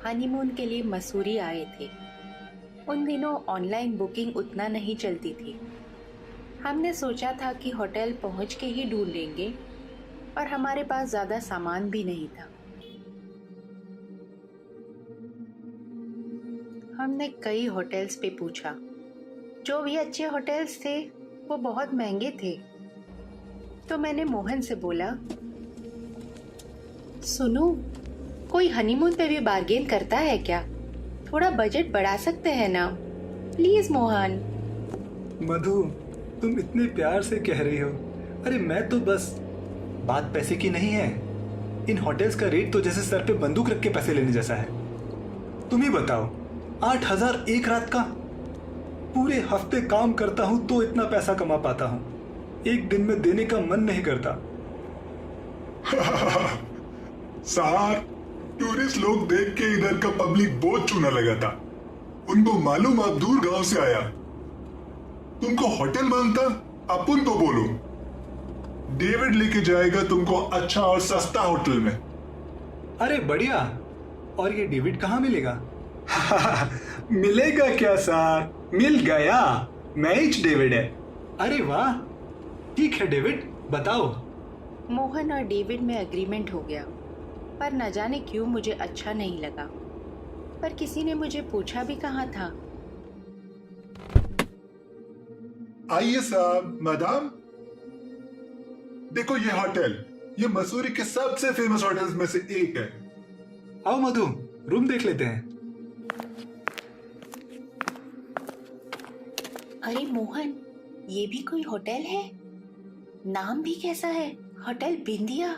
Speaker 2: हनीमून के लिए मसूरी आए थे। उन दिनों ऑनलाइन बुकिंग उतना नहीं चलती थी। हमने सोचा था कि होटल पहुँच के ही ढूंढ लेंगे और हमारे पास ज़्यादा सामान भी नहीं था। हमने कई होटल्स पे पूछा, जो भी अच्छे होटल्स थे वो बहुत महंगे थे। तो मैंने मोहन से बोला, सुनो, कोई हनीमून पे भी बार्गेन करता है क्या? थोड़ा बजट बढ़ा सकते हैं ना, प्लीज मोहन।
Speaker 1: मधु, तुम इतने प्यार से कह रही हो। अरे मैं तो बस, बात पैसे की नहीं है। इन होटल्स का रेट तो जैसे सर पे बंदूक रख के पैसे लेने जैसा है। तुम ही बताओ, 8,000 एक रात का। पूरे हफ्ते काम करता हूं तो इतना पैसा कमा पाता हूं, एक दिन में देने का मन नहीं करता।
Speaker 5: सार, टूरिस्ट लोग देख के इधर का पब्लिक बहुत चूना लगा था। उनको मालूम आप दूर गांव से आया। तुमको होटल मांगता, अपन तो बोलो, डेविड लेके जाएगा तुमको अच्छा और सस्ता होटल में।
Speaker 1: अरे बढ़िया। और ये डेविड कहाँ मिलेगा? मिलेगा क्या सर? मिल गया, मैच डेविड है। अरे वाह, ठीक है डेविड, बताओ।
Speaker 2: मोहन और डेविड में एग्रीमेंट हो गया, पर न जाने क्यों मुझे अच्छा नहीं लगा। पर किसी ने मुझे पूछा भी कहाँ था।
Speaker 5: आइए साहब, मैडम, देखो ये होटल, ये मसूरी के सबसे फेमस होटल्स में से एक है।
Speaker 1: आओ मधु, रूम देख लेते हैं।
Speaker 2: अरे मोहन, ये भी कोई होटल है? नाम भी कैसा है, होटल बिंदिया।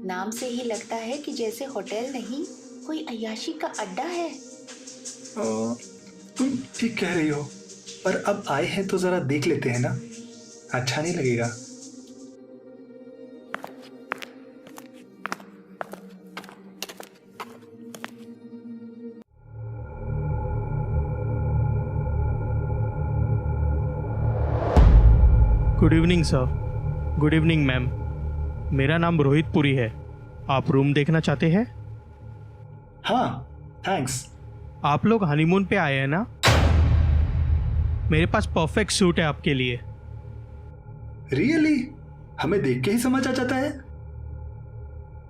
Speaker 2: नाम से ही लगता है कि जैसे होटल नहीं, कोई अय्याशी का अड्डा है।
Speaker 1: तुम ठीक कह रही हो, पर अब आए हैं तो जरा देख लेते हैं ना, अच्छा नहीं लगेगा।
Speaker 4: Good evening sir. Good evening ma'am. मेरा नाम रोहित पुरी है। आप रूम देखना चाहते हैं?
Speaker 1: हाँ, थैंक्स।
Speaker 4: आप लोग हनीमून पे आए हैं ना? मेरे पास परफेक्ट सूट है आपके लिए।
Speaker 1: रियली? हमें देख के ही समझ आ जाता है।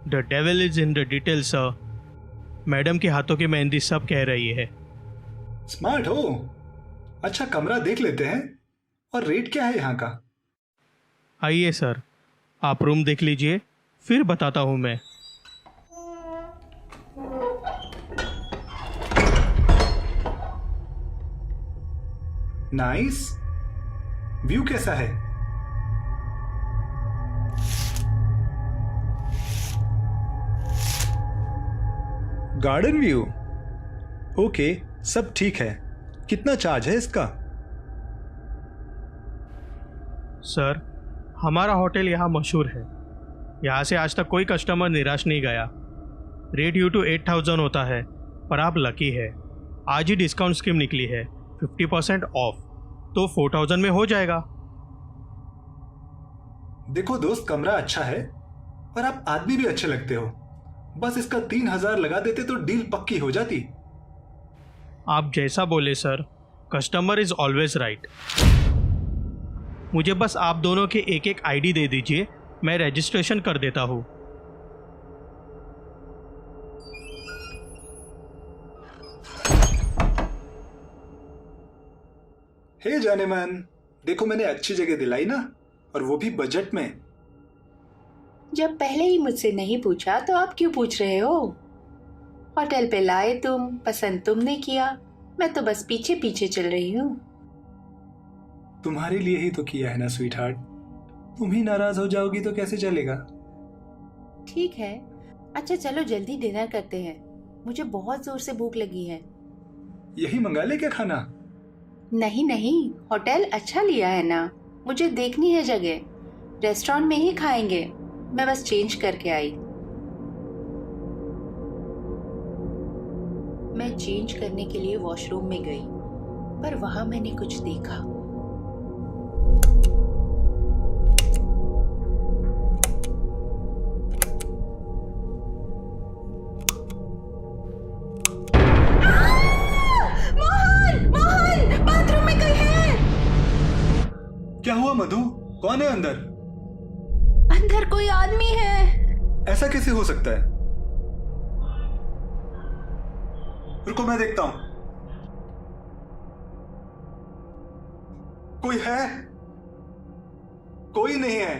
Speaker 4: The devil is in the detail sir. Madam के हाथों की मेहंदी सब कह रही है।
Speaker 1: स्मार्ट हो। अच्छा, कमरा देख लेते हैं। और रेट क्या है यहाँ का?
Speaker 4: आइए सर, आप रूम देख लीजिए, फिर बताता हूँ मैं।
Speaker 1: नाइस। व्यू कैसा है? Garden view. ओके, सब ठीक है। कितना चार्ज है इसका?
Speaker 4: सर, हमारा होटल यहाँ मशहूर है। यहाँ से आज तक कोई कस्टमर निराश नहीं गया। रेट यू टू 8,000 होता है, पर आप लकी है, आज ही डिस्काउंट स्कीम निकली है, 50% ऑफ, तो 4,000 में हो जाएगा।
Speaker 1: देखो दोस्त, कमरा अच्छा है, पर आप आदमी भी अच्छे लगते हो। बस इसका 3,000 लगा देते तो डील पक्की हो जाती।
Speaker 4: आप जैसा बोले sir, customer is always right. मुझे बस आप दोनों के एक एक आईडी दे दीजिए, मैं रजिस्ट्रेशन कर देता हूँ।
Speaker 1: हे जाने मन, देखो मैंने अच्छी जगह दिलाई ना, और वो भी बजट में।
Speaker 2: जब पहले ही मुझसे नहीं पूछा तो आप क्यों पूछ रहे हो? होटल पे लाए तुम, पसंद तुमने किया, मैं तो बस पीछे पीछे चल रही हूँ।
Speaker 1: तुम्हारे लिए ही तो किया है ना स्वीट हार्ट। तुम ही नाराज हो जाओगी तो कैसे चलेगा?
Speaker 2: ठीक है, अच्छा चलो जल्दी डिनर करते हैं, मुझे बहुत जोर से भूख लगी है।
Speaker 1: यही मंगा ले क्या खाना?
Speaker 2: नहीं नहीं, होटल अच्छा लिया है ना, मुझे देखनी है जगह। रेस्टोरेंट में ही खाएंगे, मैं बस चेंज करके आई। मैं चेंज करने के लिए वॉशरूम में गई, पर वहां मैंने कुछ देखा।
Speaker 1: क्या हुआ मधु? कौन है अंदर?
Speaker 2: अंदर कोई आदमी है।
Speaker 1: ऐसा कैसे हो सकता है? रुको, मैं देखता हूं। कोई है? कोई नहीं है।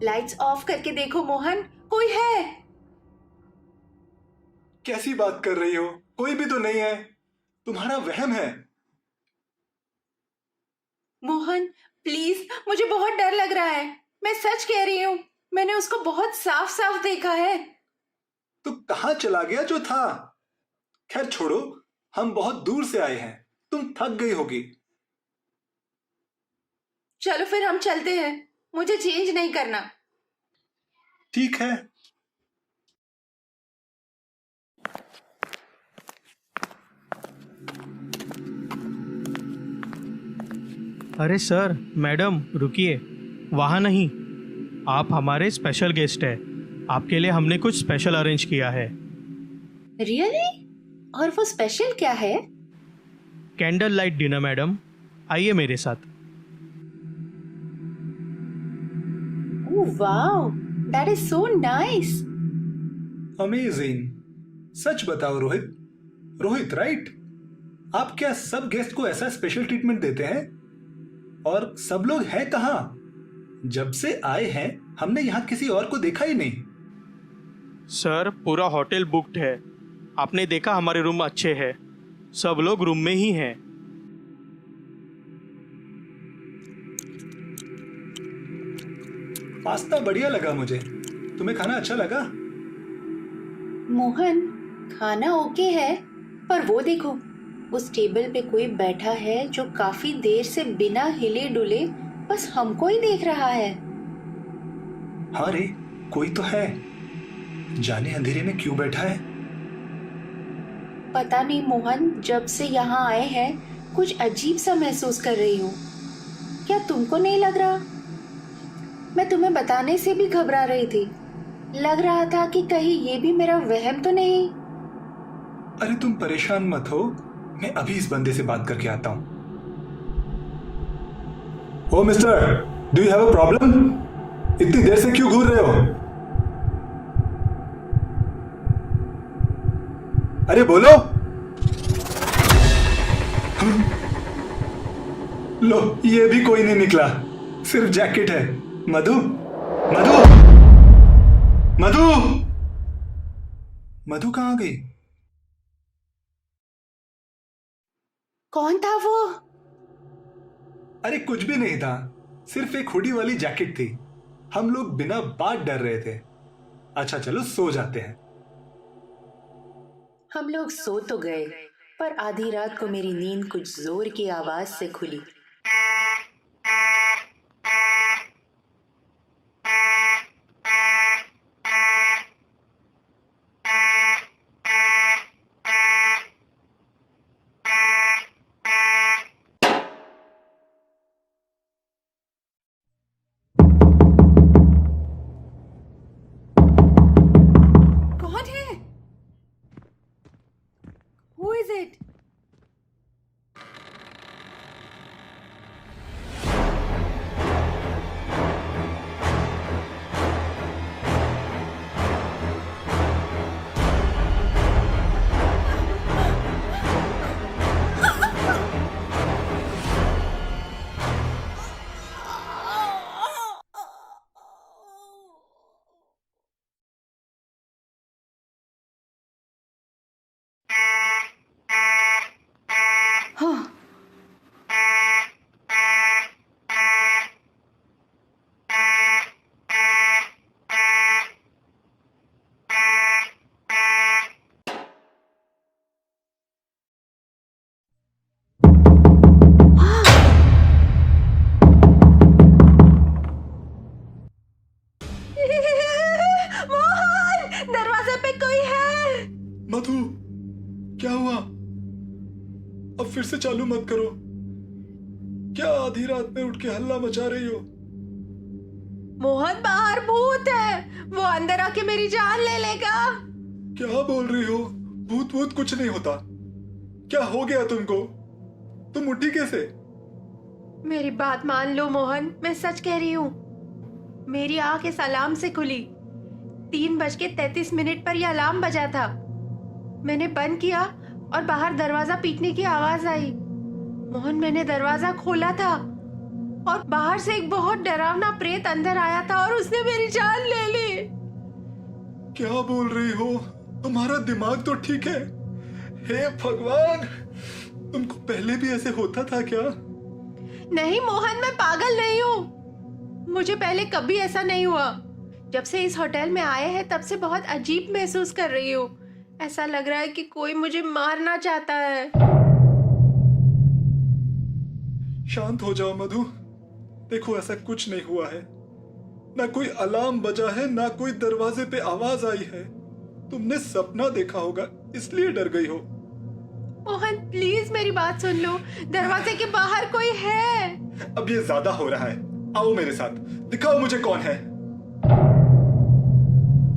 Speaker 2: लाइट्स ऑफ करके देखो मोहन, कोई है।
Speaker 1: कैसी बात कर रही हो? कोई भी तो नहीं है, तुम्हारा वहम है।
Speaker 2: मोहन प्लीज, मुझे बहुत डर लग रहा है, मैं सच कह रही हूँ, मैंने उसको बहुत साफ साफ देखा है।
Speaker 1: तो कहाँ चला गया जो था? खैर छोड़ो, हम बहुत दूर से आए हैं, तुम थक गई होगी।
Speaker 2: चलो फिर हम चलते हैं, मुझे चेंज नहीं करना।
Speaker 1: ठीक है।
Speaker 4: अरे सर, मैडम रुकिए, वहाँ नहीं, आप हमारे स्पेशल गेस्ट हैं। आपके लिए हमने कुछ स्पेशल अरेंज किया है।
Speaker 2: रियली? और वो स्पेशल क्या है?
Speaker 4: कैंडल लाइट डिनर मैडम, आइए मेरे साथ।
Speaker 2: Oh wow, that is so nice.
Speaker 1: Amazing. सच बताओ रोहित, रोहित राइट? आप क्या सब गेस्ट को ऐसा स्पेशल ट्रीटमेंट देते हैं? और सब लोग हैं कहाँ? जब से आए हैं हमने यहाँ किसी और को देखा ही नहीं।
Speaker 4: सर पूरा होटल बुक्ड है। आपने देखा हमारे रूम अच्छे हैं, सब लोग रूम में ही हैं।
Speaker 1: पास्ता बढ़िया लगा मुझे, तुम्हें खाना अच्छा लगा?
Speaker 2: मोहन, खाना ओके है, पर वो देखो, उस टेबल पे कोई बैठा है जो काफी देर से बिना हिले डुले बस हमको ही देख रहा है।
Speaker 1: हाँ रे, कोई तो है। जाने अंधेरे में क्यों बैठा है?
Speaker 2: पता नहीं मोहन, जब से यहाँ आए हैं कुछ अजीब सा महसूस कर रही हूँ। क्या तुमको नहीं लग रहा? मैं तुम्हें बताने से भी घबरा रही थी। लग रहा था कि कहीं ये भी मेरा वहम तो नहीं।
Speaker 1: अरे तुम परेशान मत हो, मैं अभी इस बंदे से बात करके आता हूँ। Oh mister, do you have a problem? इतनी देर से क्यों घूर रहे हो? अरे बोलो। लो, ये भी कोई नहीं निकला, सिर्फ जैकेट है। मधु, मधु, मधु, मधु कहाँ गई?
Speaker 2: कौन था वो?
Speaker 1: अरे कुछ भी नहीं था, सिर्फ एक हुडी वाली जैकेट थी। हम लोग बिना बात डर रहे थे। अच्छा चलो सो जाते हैं।
Speaker 2: हम लोग सो तो गए, पर आधी रात को मेरी नींद कुछ जोर की आवाज से खुली। कौन है? Who is it? मोहन, दरवाजे पे कोई है।
Speaker 1: मधु, क्या हुआ? अब फिर से चालू मत करो। क्या आधी रात में उठ के हल्ला मचा रही हो?
Speaker 2: मोहन, बाहर भूत है, वो अंदर आके मेरी जान ले लेगा।
Speaker 1: क्या बोल रही हो? भूत भूत कुछ नहीं होता। क्या हो गया तुमको? तुम उठी कैसे?
Speaker 2: मेरी बात मान लो मोहन, मैं सच कह रही हूँ। मेरी आंख इस अलार्म से खुली। 3:33 पर यह अलार्म बजा था। मैंने बंद किया और बाहर दरवाजा पीटने की आवाज आई। मोहन, मैंने दरवाजा खोला था और बाहर से एक बहुत डरावना प्रेत अंदर आया था और उसने मेरी जान ले ली।
Speaker 1: क्या बोल रही हो? तुम्हारा दिमाग तो ठीक है? हे भगवान, तुमको पहले भी ऐसे होता था क्या?
Speaker 2: नहीं मोहन, मैं पागल नहीं हूँ। मुझे पहले कभी ऐसा नहीं हुआ। जब से इस होटल में आए हैं तब से बहुत अजीब महसूस कर रही हूँ। ऐसा लग रहा है कि कोई मुझे मारना चाहता है।
Speaker 1: शांत हो जाओ मधु। देखो, ऐसा कुछ नहीं हुआ है। ना कोई अलार्म बजा है, ना कोई दरवाजे पे आवाज आई है। तुमने सपना देखा होगा, इसलिए डर गई हो।
Speaker 2: मोहन, प्लीज मेरी बात सुन लो। दरवाजे के बाहर कोई है।
Speaker 1: अब ये ज्यादा हो रहा है। आओ मेरे साथ, दिखाओ मुझे कौन है।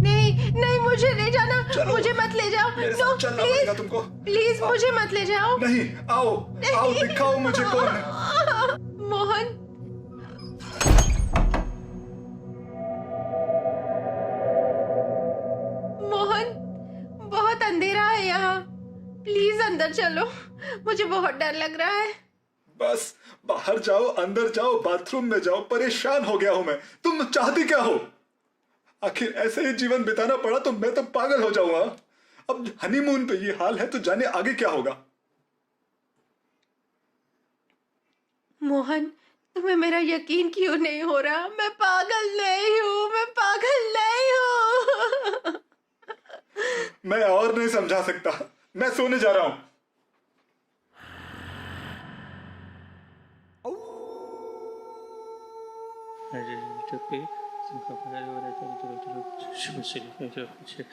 Speaker 2: नहीं नहीं, मुझे ले जाना, मुझे मत ले जाओ।
Speaker 1: मेरे
Speaker 2: नो
Speaker 1: साथ चलना पड़ेगा
Speaker 2: प्लीज,
Speaker 1: तुमको।
Speaker 2: प्लीज मुझे मत ले जाओ।
Speaker 1: नहीं, आओ आओ, दिखाओ मुझे कौन है।
Speaker 2: मोहन, मोहन, बहुत अंधेरा है यहाँ, प्लीज अंदर चलो, मुझे बहुत डर लग रहा है।
Speaker 1: बस बाहर जाओ, अंदर जाओ, बाथरूम में जाओ, परेशान हो गया हूं मैं। तुम चाहती क्या हो? आखिर ऐसे ही जीवन बिताना पड़ा तो मैं तो पागल हो जाऊंगा। अब हनीमून पे ये हाल है तो जाने आगे क्या होगा।
Speaker 2: मोहन, तुम्हें मेरा यकीन क्यों नहीं हो रहा? मैं पागल नहीं हूँ, मैं पागल नहीं हूँ।
Speaker 1: मैं और नहीं समझा सकता, मैं सोने जा रहा हूं।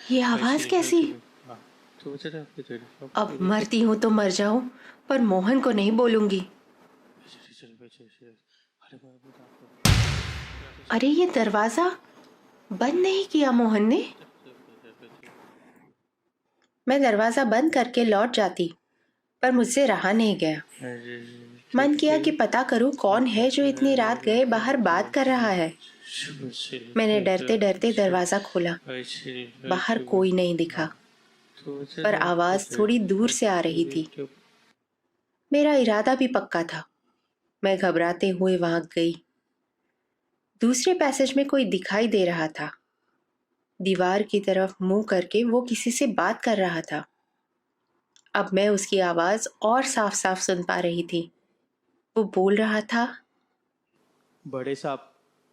Speaker 2: ये आवाज कैसी? अब मरती हूँ तो मर जाऊं, पर मोहन को नहीं बोलूंगी। अरे ये दरवाजा बंद नहीं किया मोहन ने। मैं दरवाजा बंद करके लौट जाती, पर मुझसे रहा नहीं गया। मन किया कि पता करूं कौन है जो इतनी रात गए बाहर बात कर रहा है। मैंने डरते डरते दरवाजा खोला। बाहर कोई नहीं दिखा, पर आवाज थोड़ी दूर से आ रही थी। मेरा इरादा भी पक्का था। मैं घबराते हुए वहां गई। दूसरे पैसेज में कोई दिखाई दे रहा था। दीवार की तरफ मुंह करके वो किसी से बात कर रहा था। अब मैं उसकी आवाज और साफ साफ सुन पा रही थी। वो बोल रहा था,
Speaker 4: बड़े साहब,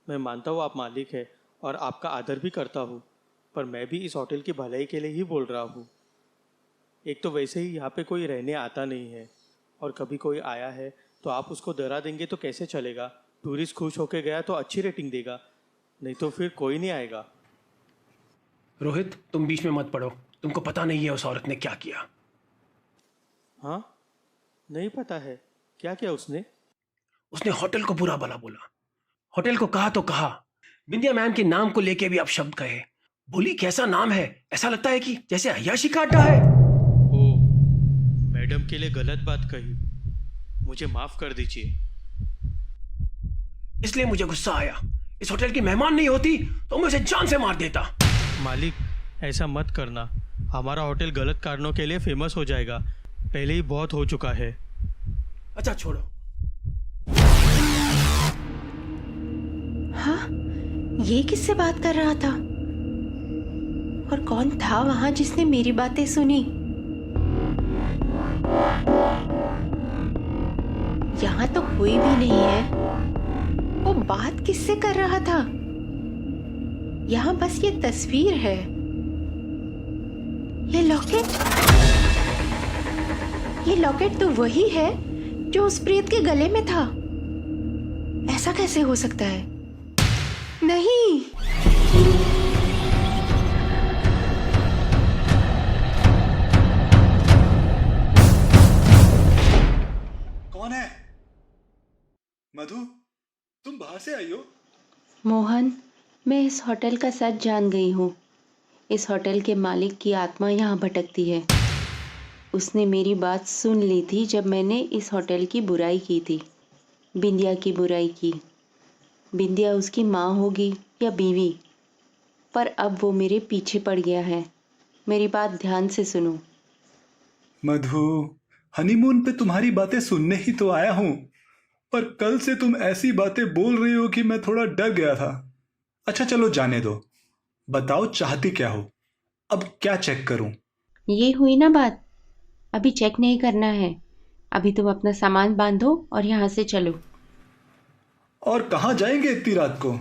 Speaker 4: मैं मानता हूँ आप मालिक है और आपका आदर भी करता हूँ, पर मैं भी इस होटल की भलाई के लिए ही बोल रहा हूँ। एक तो वैसे ही यहाँ पे कोई रहने आता नहीं है, और कभी कोई आया है तो आप उसको डरा देंगे तो कैसे चलेगा? टूरिस्ट खुश होके गया तो अच्छी रेटिंग देगा, नहीं तो फिर कोई नहीं आएगा।
Speaker 11: रोहित, तुम बीच में मत पड़ो। तुमको पता नहीं है उस औरत ने क्या किया।
Speaker 4: हाँ, नहीं पता है। क्या किया उसने?
Speaker 11: उसने होटल को बुरा भला बोला। होटल को कहा तो कहा, बिंदिया मैम के नाम को लेके भी अपशब्द कहे। बोली कैसा नाम है, ऐसा लगता है कि जैसे अय्याशी का अड्डा है।
Speaker 4: ओ, मैडम के लिए गलत बात कही, मुझे माफ कर दीजिए।
Speaker 11: इसलिए मुझे गुस्सा आया। इस होटल की मेहमान नहीं होती तो मैं उसे जान से मार देता।
Speaker 4: मालिक, ऐसा मत करना। हमारा होटल गलत कारणों के लिए फेमस हो जाएगा। पहले ही बहुत हो चुका है।
Speaker 11: अच्छा छोड़ो।
Speaker 2: हाँ, ये किससे बात कर रहा था? और कौन था वहां जिसने मेरी बातें सुनी? यहाँ तो कोई भी नहीं है। वो बात किससे कर रहा था? यहाँ बस ये तस्वीर है। ये लॉकेट तो वही है जो उस प्रेत के गले में था। ऐसा कैसे हो सकता है? नहीं,
Speaker 1: कौन है? मधु, तुम बाहर से आई हो?
Speaker 2: मोहन, मैं इस होटल का सच जान गई हूँ। इस होटल के मालिक की आत्मा यहाँ भटकती है। उसने मेरी बात सुन ली थी जब मैंने इस होटल की बुराई की थी, बिंदिया की बुराई की। बिंदिया उसकी माँ होगी या बीवी, पर अब वो मेरे पीछे पड़ गया है। मेरी बात ध्यान से सुनो।
Speaker 1: मधु, हनीमून पे तुम्हारी बातें सुनने ही तो आया हूं, पर कल से तुम ऐसी बातें बोल रही हो कि मैं थोड़ा डर गया था। अच्छा चलो जाने दो, बताओ चाहती क्या हो? अब क्या चेक करूं?
Speaker 2: ये हुई ना बात, अभी चेक नहीं करना है। अभी तुम अपना सामान बांधो और यहाँ से चलो।
Speaker 1: और कहाँ जाएंगे इतनी रात को?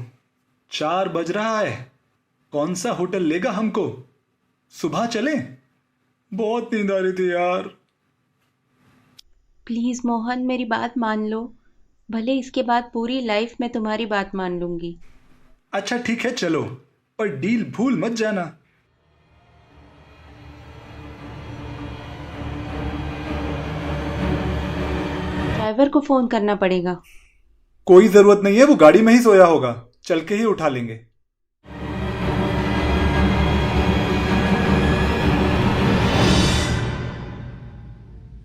Speaker 1: 4 बज रहा है। कौन सा होटल लेगा हमको? सुबह चलें? बहुत नींद आ रही थी यार।
Speaker 2: प्लीज मोहन, मेरी बात मान लो। भले इसके बाद पूरी लाइफ में तुम्हारी बात मान लूंगी।
Speaker 1: अच्छा ठीक है चलो, पर डील भूल मत जाना।
Speaker 2: ड्राइवर को फोन करना पड़ेगा।
Speaker 1: कोई जरूरत नहीं है, वो गाड़ी में ही सोया होगा, चल के ही उठा लेंगे।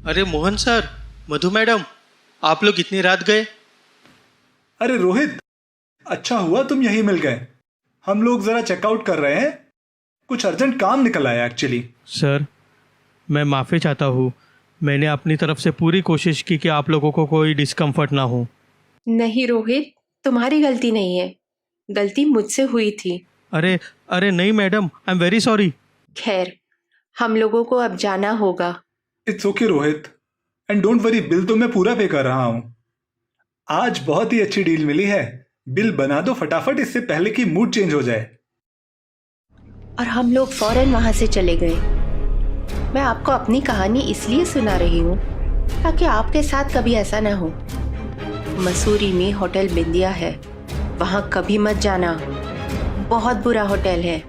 Speaker 4: अरे मोहन सर, मधु मैडम, आप लोग इतनी रात गए?
Speaker 1: अरे रोहित, अच्छा हुआ तुम यहीं मिल गए। हम लोग जरा चेकआउट कर रहे हैं, कुछ अर्जेंट काम निकल आया एक्चुअली।
Speaker 4: सर, मैं माफ़ी चाहता हूँ। मैंने अपनी तरफ से पूरी कोशिश की कि आप लोगों को कोई डिस्कम्फर्ट ना हो।
Speaker 2: नहीं रोहित, तुम्हारी गलती नहीं है, गलती मुझसे हुई थी।
Speaker 4: अरे अरे नहीं madam, I am very sorry.
Speaker 2: खैर, हम लोगों को अब जाना होगा।
Speaker 1: It's okay Rohit, and don't worry, bill तो मैं पूरा पे कर रहा हूँ। आज बहुत ही अच्छी डील मिली है, बिल बना दो फटाफट, इससे पहले कि मूड चेंज हो जाए।
Speaker 2: और हम लोग फौरन वहां से चले गए। मैं आपको अपनी कहानी इसलिए सुना रही हूँ ताकि आपके साथ कभी ऐसा ना हो। मसूरी में होटल बिंदिया है, वहां कभी मत जाना, बहुत बुरा होटल है।